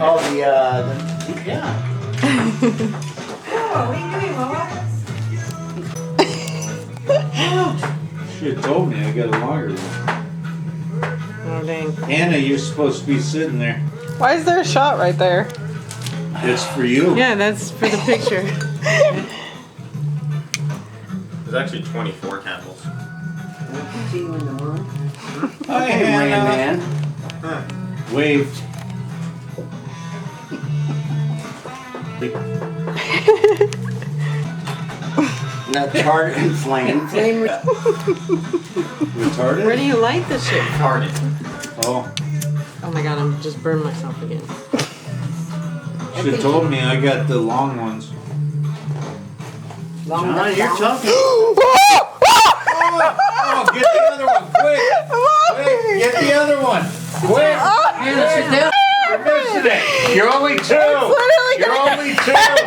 Oh, yeah. What are you doing, Mama? She had told me I got a longer one. Oh, dang. Anna, you're supposed to be sitting there. Why is there a shot right there? It's for you. Yeah, that's for the picture. There's actually 24 candles. See you in the morning. Hi, Hey, Rain Anna. Man. Waved. Not charred and flame. Retarded? Where do you light this shit? Party. Oh, Oh my god, I'm just burned myself again. she had told me I got the long ones. John, you're talking. Oh, get the other one, quick! Quick, get the other one! Quick! Anna, sit down. You're missing it! You're only two! literally You're gonna- only two! Happy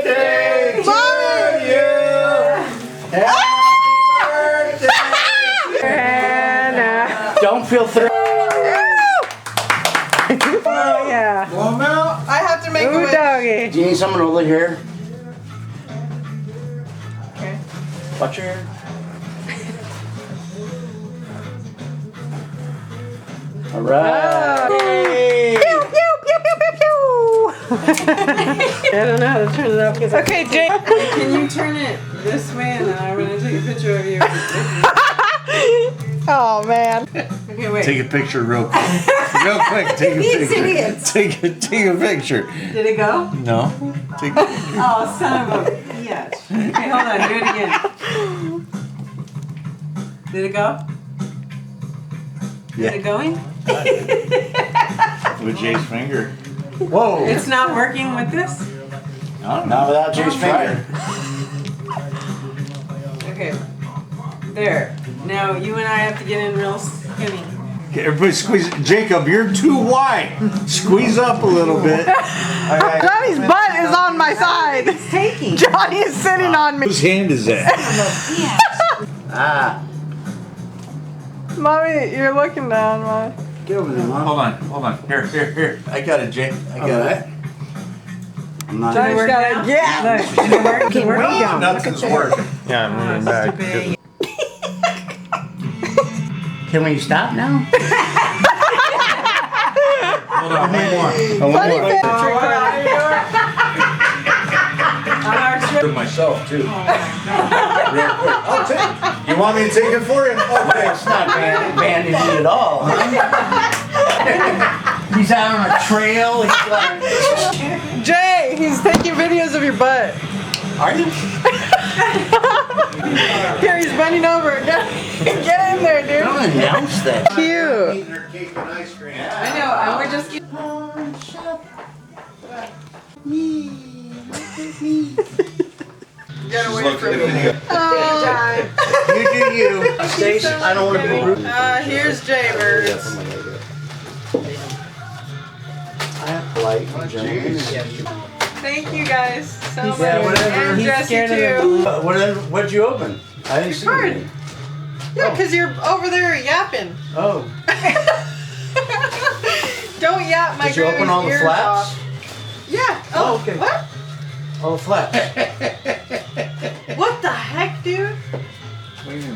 birthday to you! Happy birthday! Anna. Don't feel threatened. Oh yeah. Blow 'em out! I have to make a wish. Doggy. Do you need someone to hold your hair? Okay. Watch your hair. All right. Hey! Pew, pew, pew, pew, pew, pew. I don't know how to turn it up. Okay, Jane. Can you turn it this way and then I'm going to take a picture of you? Oh, man. Okay, wait. Take a picture real quick. Real quick, take a picture. Take a picture. Did it go? No. Take Oh, son of a bitch. Okay, hold on. Do it again. Did it go? Is it going? with Jay's finger. Whoa. It's not working with this? I don't Not know. without Jay's finger. Okay. There. Now you and I have to get in real skinny. Okay, everybody squeeze. Jacob, you're too wide. Squeeze up a little bit. Johnny's butt is on my side. It's taking. Johnny is sitting on me. Whose hand is that? Ah. Mommy, you're looking down, Mommy. Get over there, Mom. Hold on. Here. I got it, Jay. I got it. I'm not. Johnny's got it. Yeah. Okay, where are you going? Nothing's working. Yeah, I'm leaning back. Can we stop now? Hold on, one more. Funny One more. picture. To myself too. Real quick. I'll take. You want me to take it for you? Okay. It's not bandaged at all, huh? He's out on a trail. He's like, Jay, he's taking videos of your butt. are you? Here, he's bending over. Get in there, dude. Don't announce that. Cute. Eating her cake and ice cream. I know, and we're just. She's looking at the video. You do you. Stace, I don't want to be rude. Here's Jay Birds. I have to like James. Thank you guys so much. Yeah, whatever. And He's Jesse scared of too. What'd you open? I didn't see Bird. anything. Yeah, because you're over there yapping. Oh. Don't yap my Did you open Grammy's all the ears flaps? off. Yeah. Oh, okay. What? All the flaps. What the heck, dude?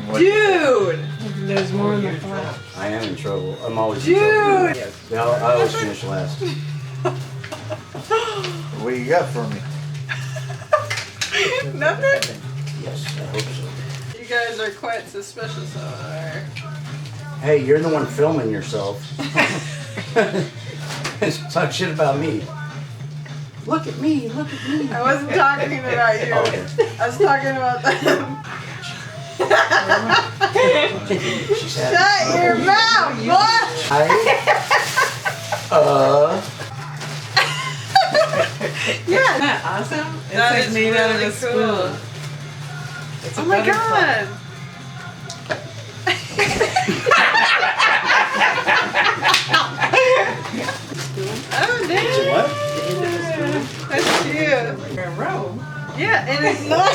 What? Dude! There's more in the flaps. I am in trouble. I'm always in trouble. Dude! Yeah, I always finish last. What you got for me? Nothing? Yes, I hope so. You guys are quite suspicious of her. Hey, you're the one filming yourself. Talk shit about me. Look at me, look at me. I wasn't talking about you. Okay. I was talking about them. She's happy. Shut your mouth, boy! Yeah. Isn't that awesome? It's like made out of a spoon. Oh my god! Oh, dang. What? That's cute. A robe? Yeah, and it's not.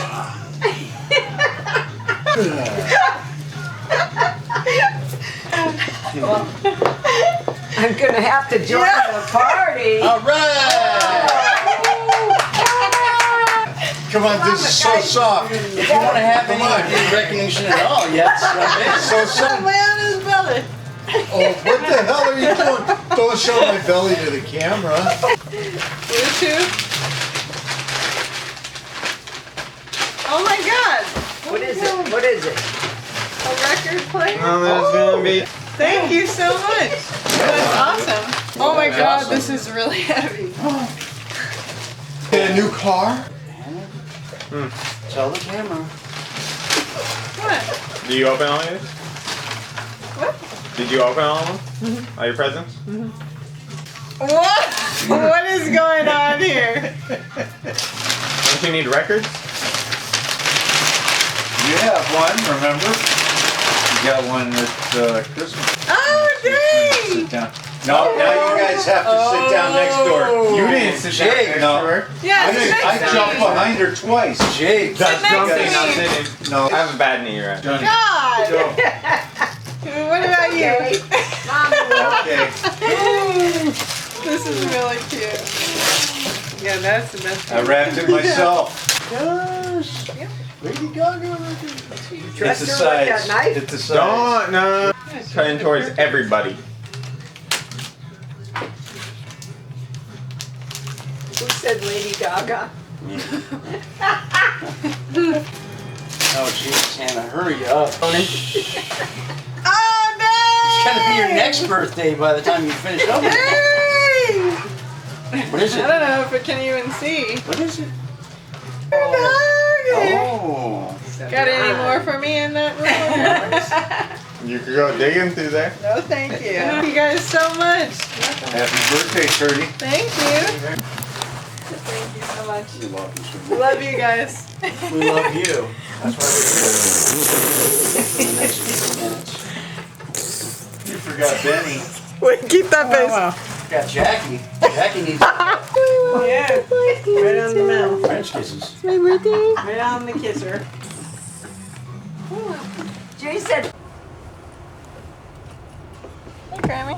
I'm gonna have to join the party. All right. Come on, this is so soft. If you want to have any recognition at all, yes. It's so soft. Lay on his belly. Oh, what the hell are you doing? Don't show my belly to the camera. Bluetooth. Oh my God. What is it? What is it? A record player? Oh, there's gonna be. Thank you so much. That's awesome. Oh my God, this is really heavy. A new car? Tell the camera. What? Do you open all yours? What? Did you open all of them? All your presents? What? What is going on here? Don't you need records? You have one, remember? You got one at Christmas. Oh, dang! Sit down. No, now you guys have to sit down next door. You didn't sit down Jake, next no. to her. Yeah, I jumped behind her twice. Jake. Sit next to Jumping, not me. sitting. No. I have a bad knee, right? Johnny. God! Go. What about you? Okay. This is really cute. Yeah, that's the best. I wrapped it myself. Gosh. Lady Gaga. Dressed Hit the her with that sides. knife? Hit the sides. Don't, no. Turning towards everybody. Who said Lady Gaga? Oh, jeez, Hannah, hurry up. It's Oh, dang! gonna be your next birthday by the time you finish up. Dang! What is I it? don't know if it can even see. What is it? Oh. Oh. Got any more for me in that room? You could go digging through there. No, thank you. Thank you guys so much. Happy birthday, Shirley. Thank you. Thank you so much. You're welcome, sweetie. Love you guys. We love you. That's why we're here. For the next few minutes. You forgot Benny. Wait, keep that face. Got Jackie. Jackie needs Yeah. Right on the mouth. French kisses. Right on the kisser. Jay said, Hey, Grammy.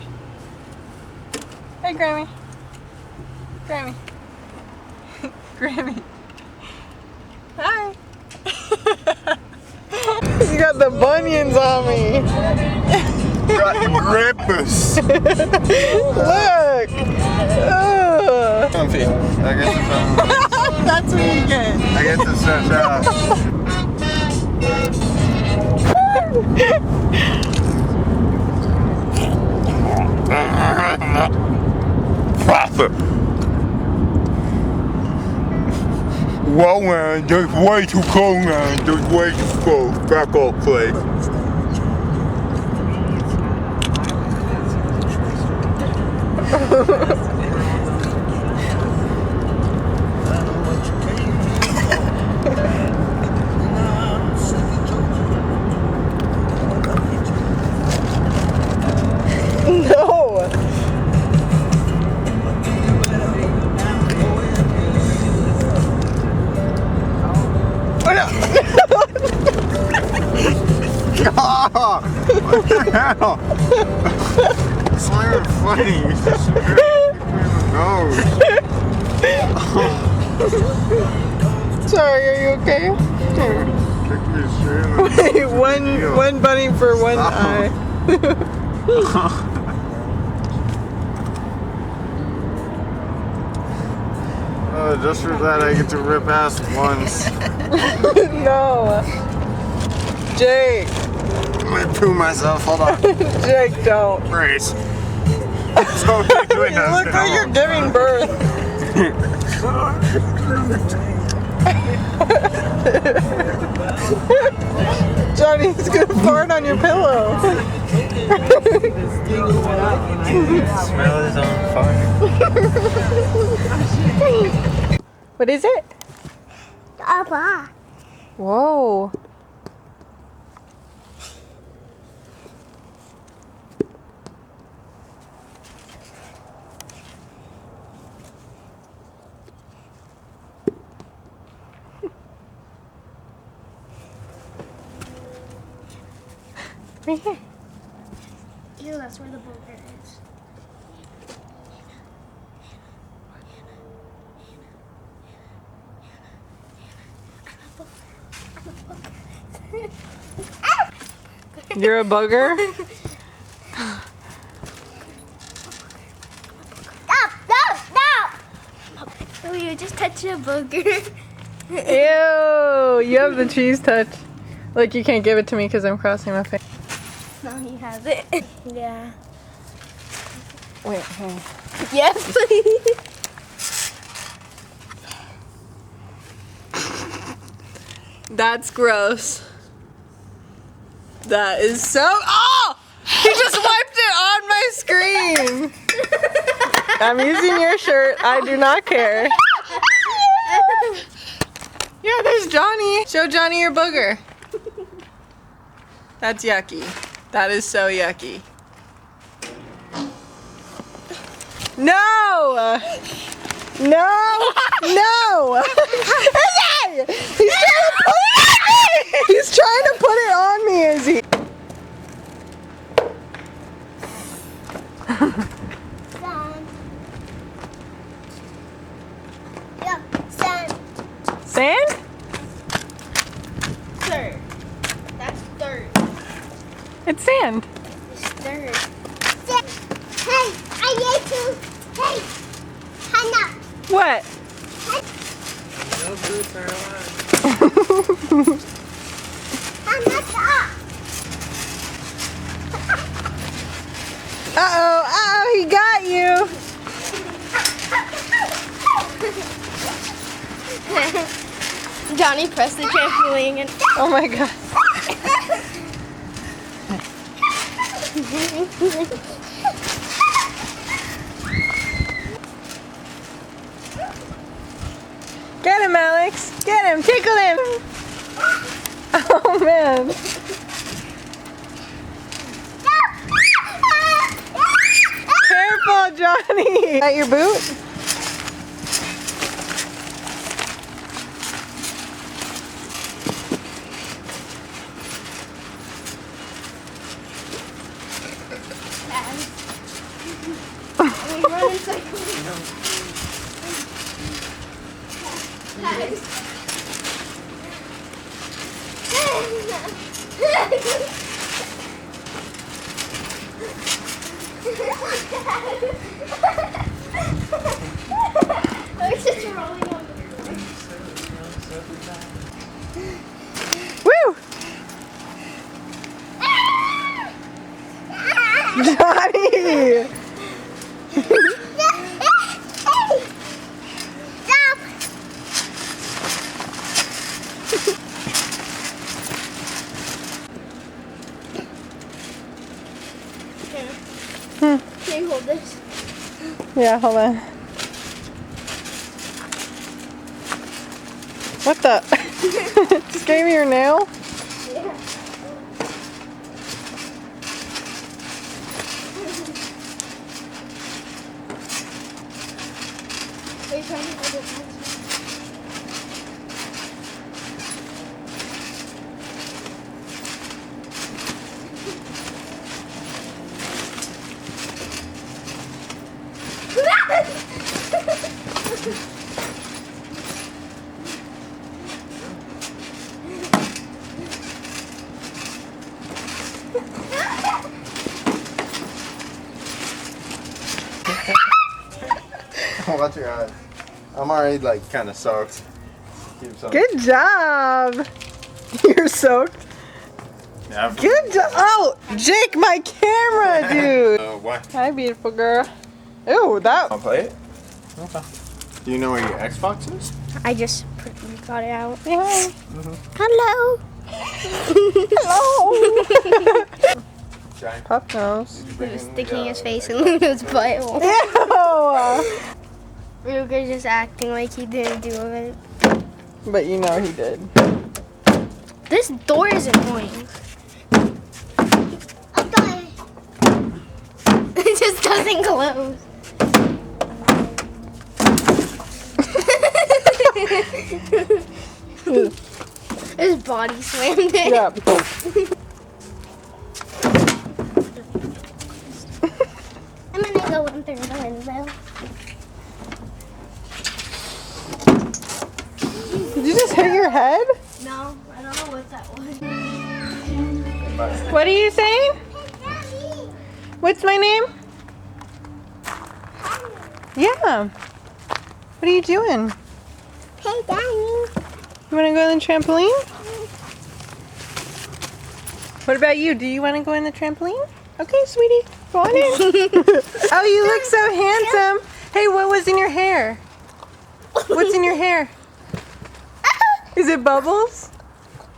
Hey, Grammy. Grammy. Grammy. Hi. You got the bunions on me. Got grippers. Look. Ugh. Comfy. I guess it's That's what you get. I guess it's Profit. Well, man, there's way too cold, man. There's way too cold. Back off, play. No. What the hell? It's not even funny. You just nose. Sorry, are you okay? Kick me straight in the Wait, one bunny for one Stop. eye. Just for that, I get to rip ass once. No. Jake. I'm gonna poo myself. Hold on. Jake, don't. Brace. So You look like you're giving birth. Johnny's gonna fart on your pillow. Smell is on fire. What is it? Papa. Whoa. Right here. Ew, that's where the booger is. You're a booger? Stop! Stop! Stop! Oh, you just touched a booger. Ew! You have the cheese touch. Like you can't give it to me because I'm crossing my face. No, he has it. Yeah. Wait, hey. Yes, please. That's gross. That is so. Oh! He just wiped it on my screen. I'm using your shirt. I do not care. Yeah, there's Johnny. Show Johnny your booger. That's yucky. That is so yucky. No! No! No! Hey! He's trying to put it on me! He's trying to put it on me, is he? Sand. Yeah, sand. Sand? Dirt. That's dirt. It's sand. It's dirt. Hey, I need to. Hey, Hannah. What? No boots are allowed. Hannah, stop. Uh-oh, uh-oh, he got you. Johnny pressed the trampoline and. Oh my god. Get him, Alex. Get him. Tickle him. Oh man. Careful, Johnny. Is that your boot? We run in circles. I was just rolling on the Woo! Johnny! Stop! Can you hold this? Yeah, hold on. What the? Just gave me your nail? Yeah. Are you trying to hold it? Watch your eyes. I'm already like kind of soaked. Keep some. Good job! You're soaked. Yeah, Good job! Oh! Jake, my camera, dude! why? Hi, beautiful girl. Ooh, that. I'll play it. Okay. Do you know where your Xbox is? I just got it out. Yeah. Hello. Hello! Giant. Pup nose. He was sticking his face in Luna's butt. Ew! Ruger's just acting like he didn't do it. But you know he did. This door is annoying. Okay. It just doesn't close. His body slammed it. Yeah. I'm gonna go in through the window. Did you just hit your head? No, I don't know what that was. What are you saying? What's my name? Yeah. What are you doing? Hey, Daddy. You want to go on the trampoline? What about you? Do you want to go on the trampoline? Okay, sweetie. Go on in. Oh, you look so handsome. Hey, what was in your hair? What's in your hair? Is it bubbles?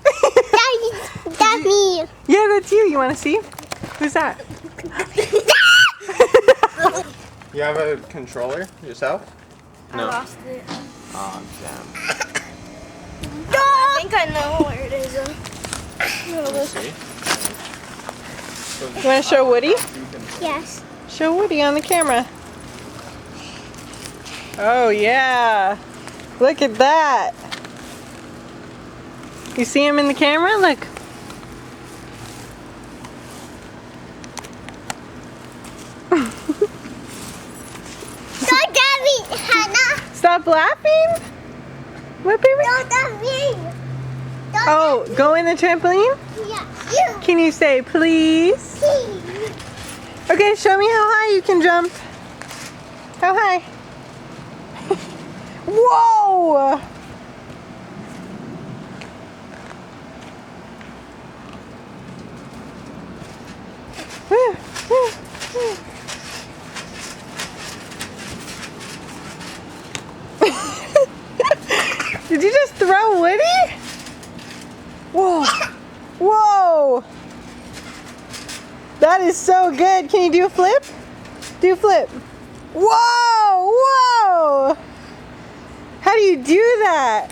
Daddy, that's me. Yeah, that's you. You want to see? Who's that? You have a controller yourself? I lost it. Oh, damn. I think I know where it is. See? You want to show Woody? Yes. Show Woody on the camera. Oh, yeah. Look at that. You see him in the camera? Look. Don't Daddy, Hannah. Stop laughing. What, baby? Don't Daddy. Oh, go in the trampoline? Yeah, you. Can you say please? Please. Okay, show me how high you can jump. How high? Whoa! Did you just throw Woody? Whoa! Whoa! That is so good. Can you do a flip? Do a flip. Whoa! Whoa! How do you do that?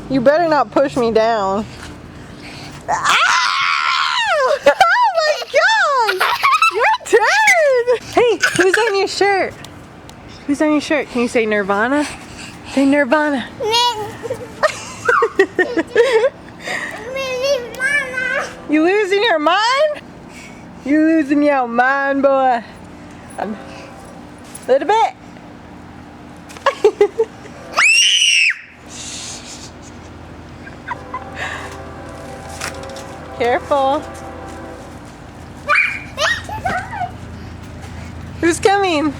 You better not push me down. Ow! Oh my god! Your turn! Hey, who's on your shirt? Who's on your shirt? Can you say Nirvana? Say Nirvana. You losing your mind? You losing your mind, boy. A little bit. Careful. Who's coming?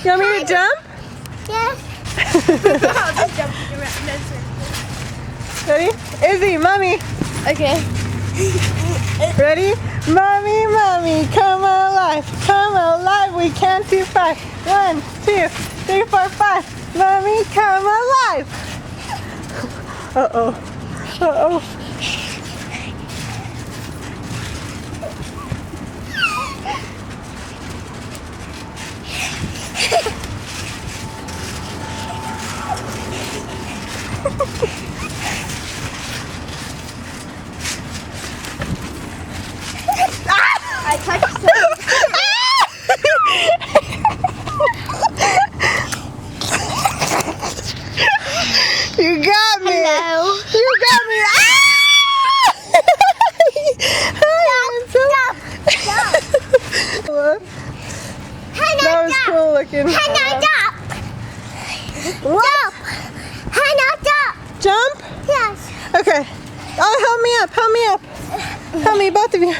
You want me to jump? Yes. I'll just jump around. Ready? Izzy, mommy. Okay. Ready? Mommy, mommy, come alive, we can't do 5. 1, 2, 3, 4, 5. Mommy, come alive. Uh-oh. Uh-oh. I touched something. You got me. Hello. You got me. That was cool looking. Hannah, stop. What? Hannah, stop. Jump? Yes. Okay. Oh, help me up. Help me up. Help me, both of you.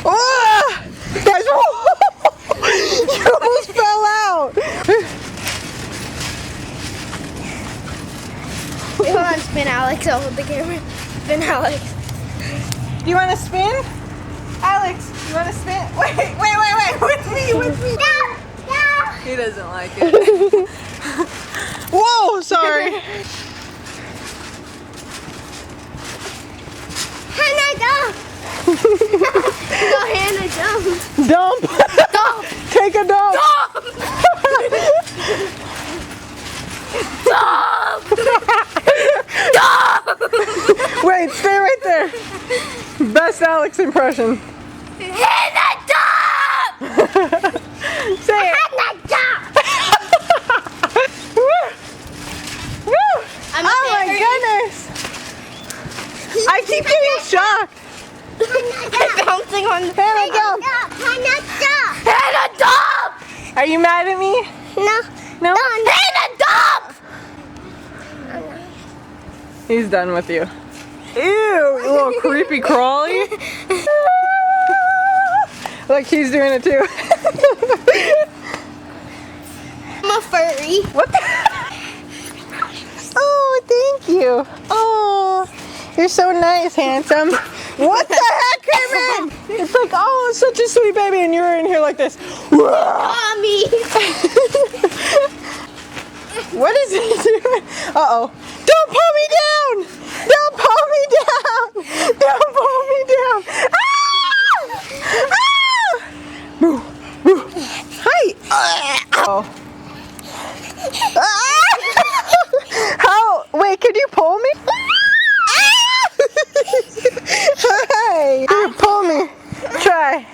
Oh! Guys, you almost fell out. Hold on, spin Alex. I'll hold the camera. Spin Alex. Do you want to spin? Alex, you want to spin? Wait. With me. No, no. He doesn't like it. Whoa, sorry. Hannah, jump. Go, Hannah, jump. Dump. Dump. Take a dump. Wait, stay right there. Best Alex impression. Hannah, jump. Say it. Hannah, jump. Woo. I'm Oh my goodness. I keep getting shocked. I'm bouncing on the Hannah, jump. Hannah, jump. Hannah, jump. Are you mad at me? No. No? Hannah, Stop! He's done with you. Ew, you little creepy crawly. Look, he's doing it too. I'm a furry. What the? Oh, thank you. Oh, you're so nice, handsome. What the heck, Cayman? It's like, oh, such a sweet baby, and you're in here like this. Mommy. What is he doing? Uh-oh. Don't pull me down! Don't pull me down! Don't pull me down! Ah! Ah! Moo, moo. Hi! Oh. Ah! How? Wait, could you pull me? Hi! You pull me. Try.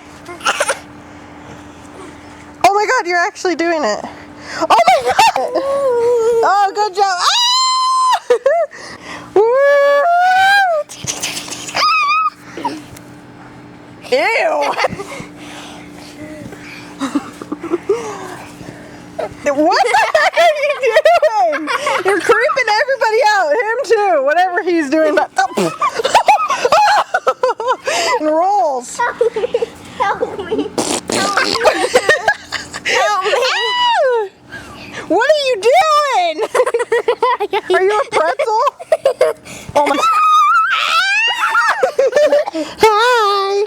Oh my god, you're actually doing it. Oh my god! Oh, good job! Ah! Ew! What the heck are you doing? You're creeping everybody out. Him too. Whatever he's doing. But and rolls. Help me. Help me. Help me. What are you doing? Are you a pretzel? Oh my. Hi.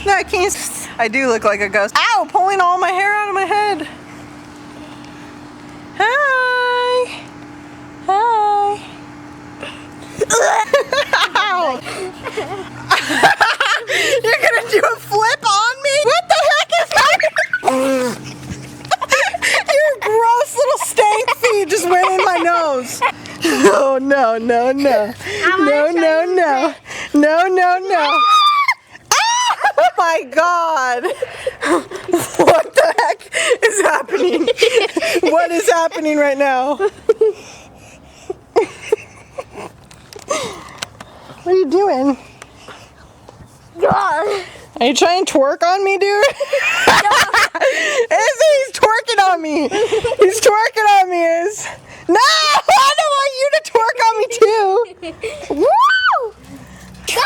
No, I can't. I do look like a ghost. Ow! Pulling all my hair out of my head. Hi. Hi. Ow. You're gonna do a flip on me? What the heck is that? Your gross little stank feet just went in my nose. No, no, no, no. No, no, no. No, no, no. Oh my god. What the heck is happening? What is happening right now? What are you doing? Are you trying to twerk on me, dude? He's twerking on me. He's twerking on me, Iz. No, I don't want you to twerk on me too. Woo! Oh,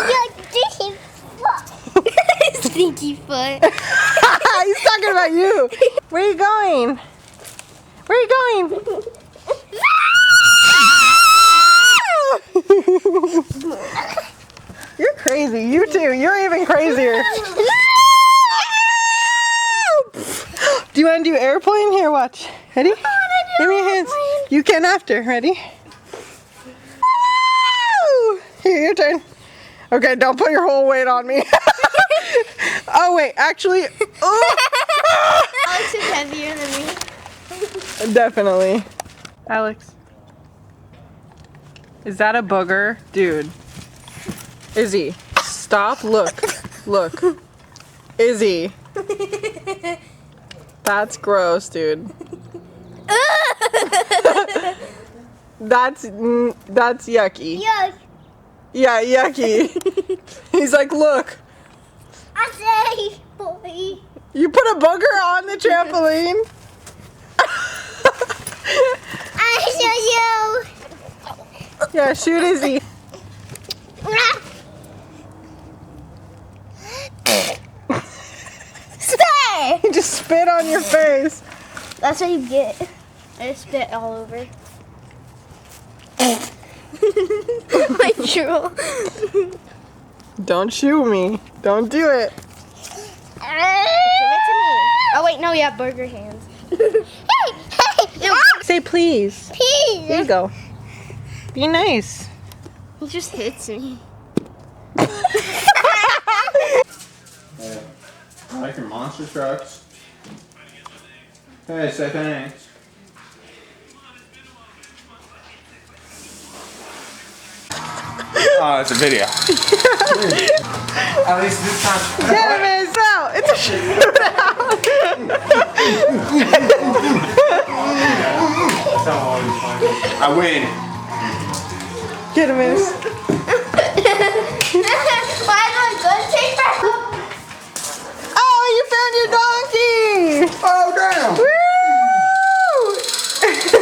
your stinky foot. Stinky foot. He's talking about you. Where are you going? Where are you going? You're crazy. You too. You're even crazier. Do you want to do airplane? Here, watch. Ready? Give me your hands. You can after. Ready? Here, your turn. Okay, don't put your whole weight on me. Oh, wait. Actually. Alex is heavier than me. Definitely. Alex. Is that a booger? Dude. Izzy. Stop. Look. Look. Izzy. That's gross, dude. That's yucky. Yuck. Yeah, yucky. He's like, look. I say, boy. You put a booger on the trampoline? I show you. Yeah, shoot Izzy. Stay. He just spit on your face. That's what you get. I just spit all over. My drool. Don't shoot me. Don't do it. Give it to me. Oh wait, no, you have burger hands. Hey, Say please. please. There you go. Be nice. He just hits me. Hey, I like your monster trucks. Hey, say thanks. Oh, it's a video. At least this time. Get him in. It's out. It's a shootout. That's how always fun. I win. Get him in. Why do I go take my Oh, you found your donkey. Oh, damn. Woo!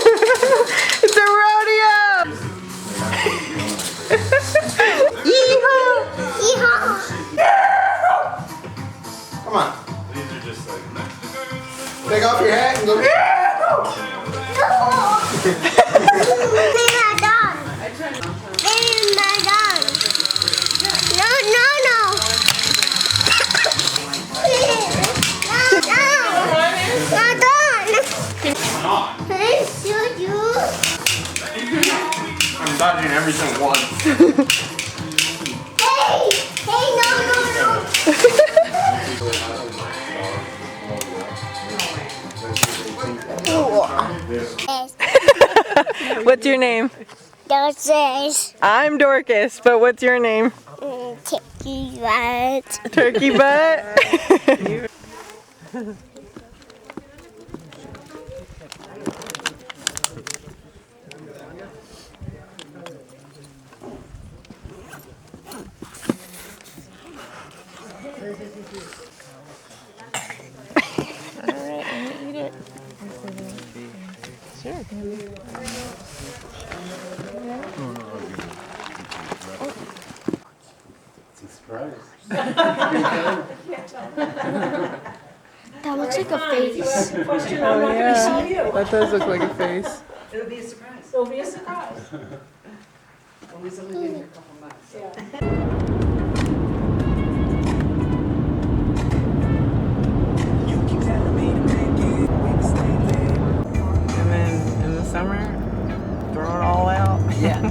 off your hat and go. Maybe my dog. Maybe my dog. No, no, no. No, don't. Can I shoot you? I'm dodging everything once. Hey, no, no, no. What's your name? Dorcas. I'm Dorcas, but what's your name? Turkey butt. Turkey butt? Alright, I'm gonna eat it. Sure. It's a surprise. That looks like a face. Oh yeah, that does look like a face. It'll be a surprise. It'll be a surprise. Well, he's only been here a couple months. So. And then in the summer, throw it all out. Yeah.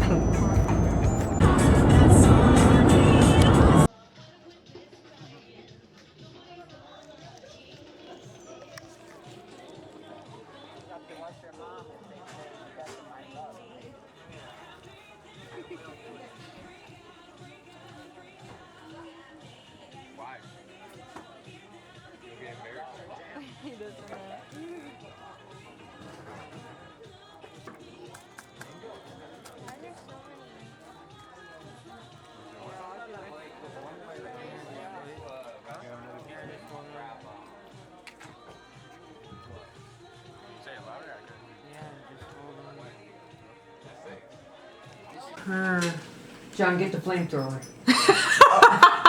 John, get the flamethrower.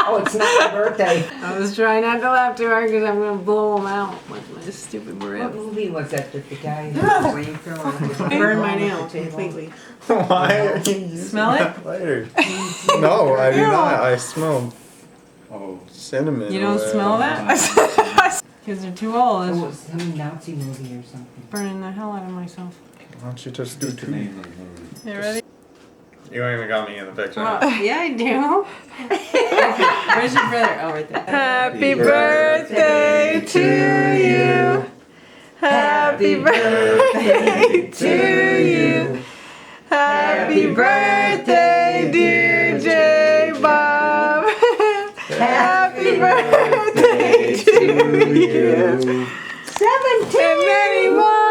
Oh, it's not my birthday. I was trying not to laugh too hard because I'm going to blow them out with my stupid What breath. movie was that with the guy who had the flamethrower? I burned my nail completely. Why are you using Smell it? that lighter? No, I do not. I smell cinnamon. You don't oil. smell that? Because they're too old. Oh, It's it was some Nazi movie or something. burning the hell out of myself. Why don't you just do two? You ready? You ain't even got me in the picture. Yeah, I do. Where's your brother? Oh, right there. Happy birthday to you. Happy birthday to you. Happy birthday, dear J. Bob. Happy birthday to you. 17 and many more.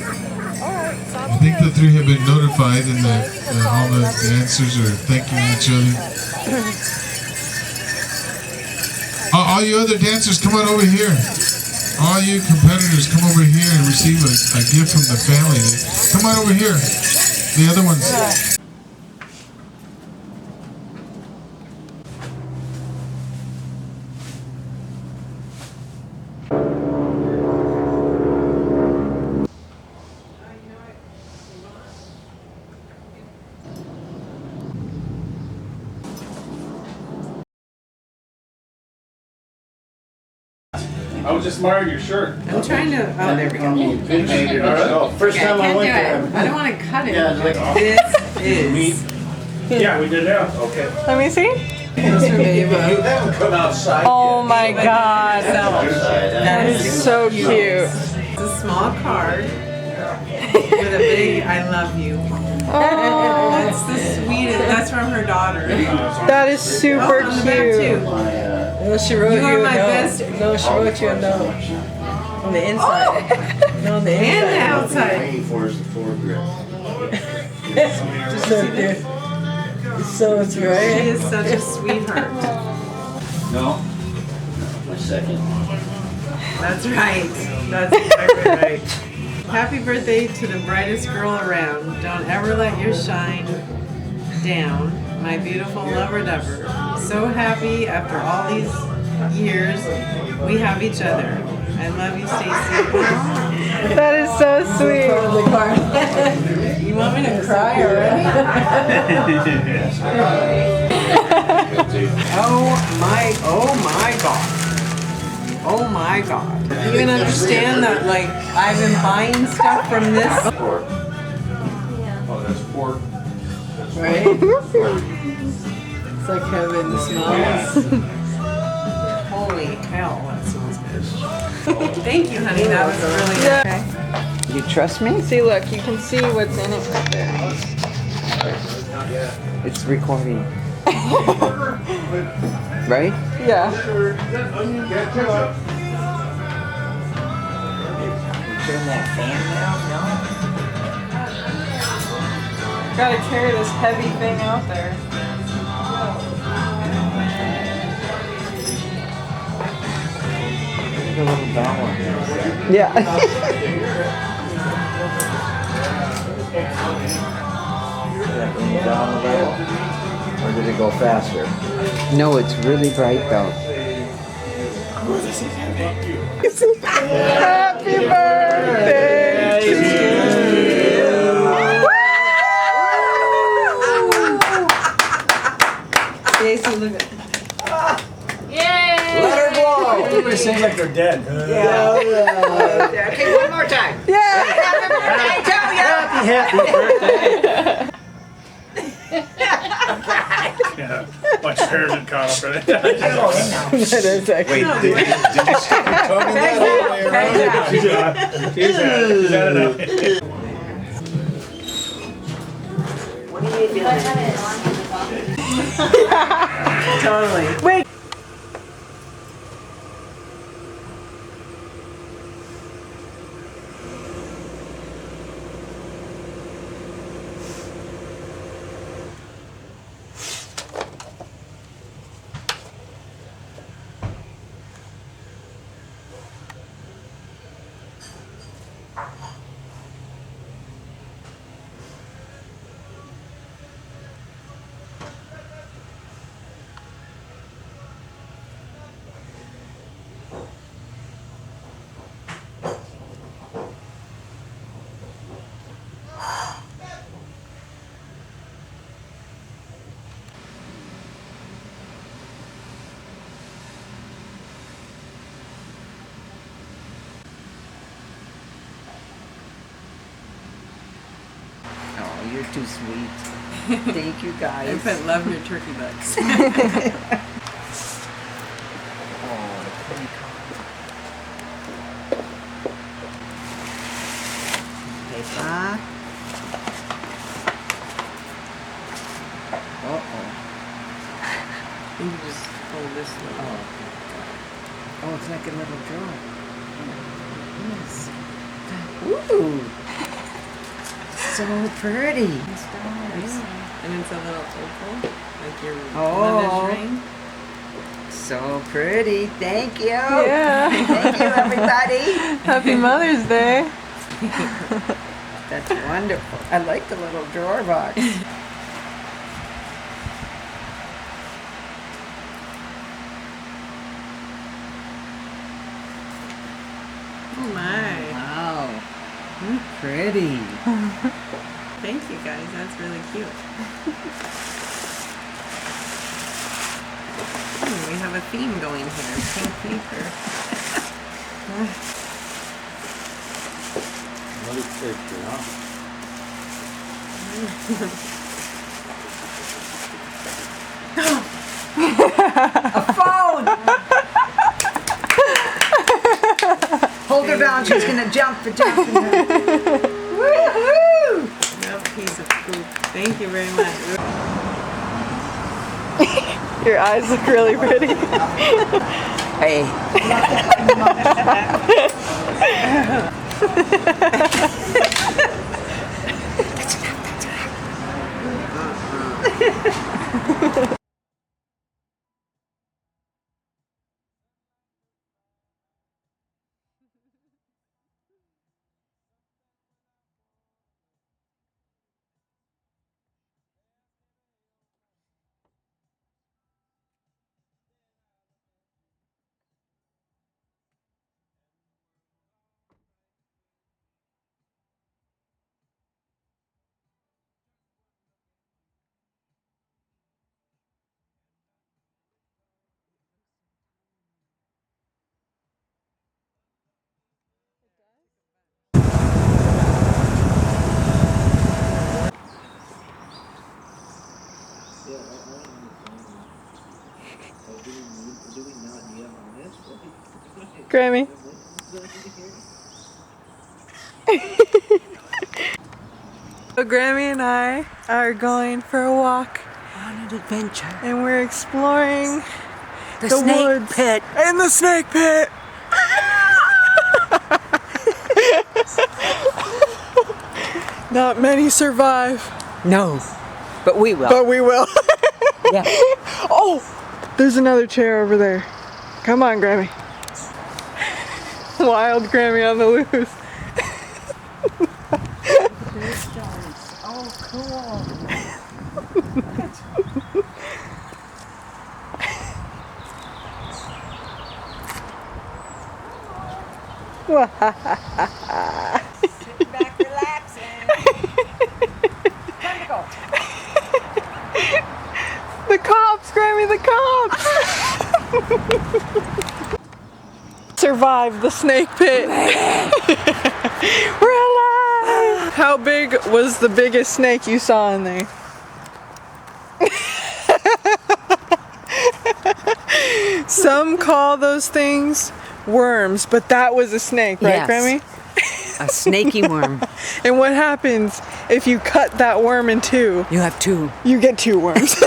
I think the three have been notified and that all the dancers are thanking each other. All you other dancers, come on over here. All you competitors, come over here and receive a gift from the family. Come on over here. The other ones. I was just admiring your shirt. I'm trying to. Oh, there we go. Made it ourselves. First I time I can't do went it. there. I don't want to cut it. Yeah, like, This is. Yeah, we did that. Okay. Let me see. Mr. Babe. haven't come outside Oh my god. That is so cute. It's a small card with a big "I love you." Oh, That's the sweetest. That's from her daughter. that is super On the back cute. too. No, she wrote You are you a my note. best. No, she wrote you a note. On the inside. No, on the And the inside. outside. Rainforest foreground. So good. So it's She right. is such a sweetheart. No. My second. That's right. That's exactly right. Happy birthday to the brightest girl around. Don't ever let your shine down, my beautiful lover ever. So happy after all these years we have each other. I love you, Stacy. That is so sweet. You want me to cry already? Oh my god. Oh my god. You can understand that, like, I've been buying stuff from this. Pork. Oh, that's pork. Right? It's like heaven smells. Holy hell, that smells good. Thank you, honey. That was really good. Okay. You trust me? See, look, you can see what's in it right there. It's recording. Right? Yeah. Turn that fan down, Gotta carry this heavy thing out there. no? The little dollar. Yeah. That bring down a little? Or did it go faster? No, it's really bright though. Happy birthday to you. Stacy, look at Let her blow! Everybody sings like they're dead. Okay, one more time. Yeah. Happy birthday. Yeah. Bunch of hairs had caught up in it. That is actually. Wait, did you stick your tongue in that all the way around? She's had it up. What are you doing? totally. Wait. Oh, you're too sweet. Thank you I guys. put love in your turkey bucks. Paper. You can just hold this little. Oh, it's like a little drawer. Yes. Ooh. So pretty. And it's a little opal, like your Oh. mother's ring. So pretty. Thank you. Yeah. Thank you, everybody. Happy Mother's Day. That's wonderful. I like the little drawer box. Oh my. Wow. Pretty. Thank you guys, that's really cute. We have a theme going here. Pink paper. Another picture, huh? A phone! Hold her down, she's gonna jump for jumping. Woohoo! No piece of poop. Thank you very much. Your eyes look really pretty. Hey. Grammy. So Grammy and I are going for a walk On an adventure. and we're exploring The the snake woods pit. and the snake pit. Not many survive, No, but we will. but we will. Yeah. Oh, there's another chair over there. Come on, Grammy. Wild Grammy on the loose. Oh, cool. Sitting back relaxing. Time to go. The cops, Grammy, the cops! Survived the snake pit. We're alive! How big was the biggest snake you saw in there? Some call those things worms, but that was a snake, right, Yes. Grammy? A snaky worm. And what happens if you cut that worm in two? You have two. You get two worms.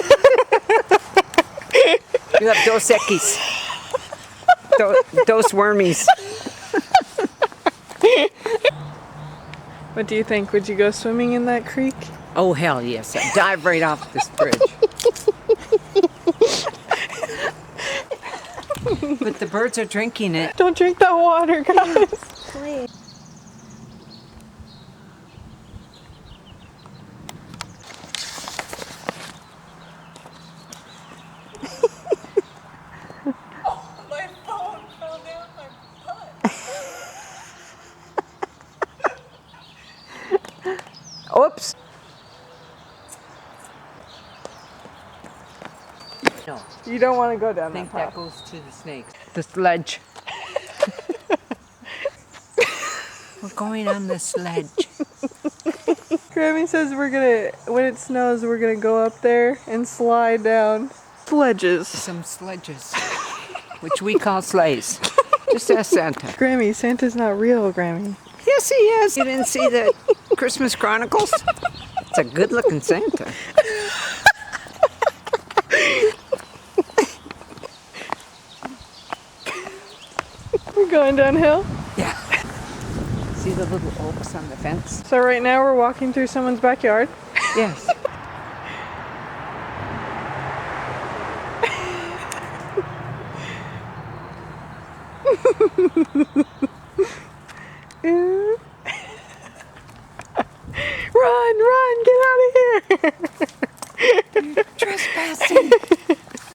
You have dos equis. Dos wormies. What do you think? Would you go swimming in that creek? Oh, hell yes. I'd dive right off this bridge. But the birds are drinking it. Don't drink that water, guys. Please. My phone fell down my butt. Oops. No, You don't want to go down I think that that path. goes to the snakes. The sledge. We're going on the sledge. Grammy says when it snows, we're gonna go up there and slide down sledges. Some sledges, which we call sleighs. Just ask Santa. Grammy, Santa's not real, Grammy. Yes, he is. You didn't see the Christmas Chronicles? It's a good-looking Santa. We're going downhill. Yeah. See the little oaks on the fence? So right now we're walking through someone's backyard. Yes. Run, get out of here.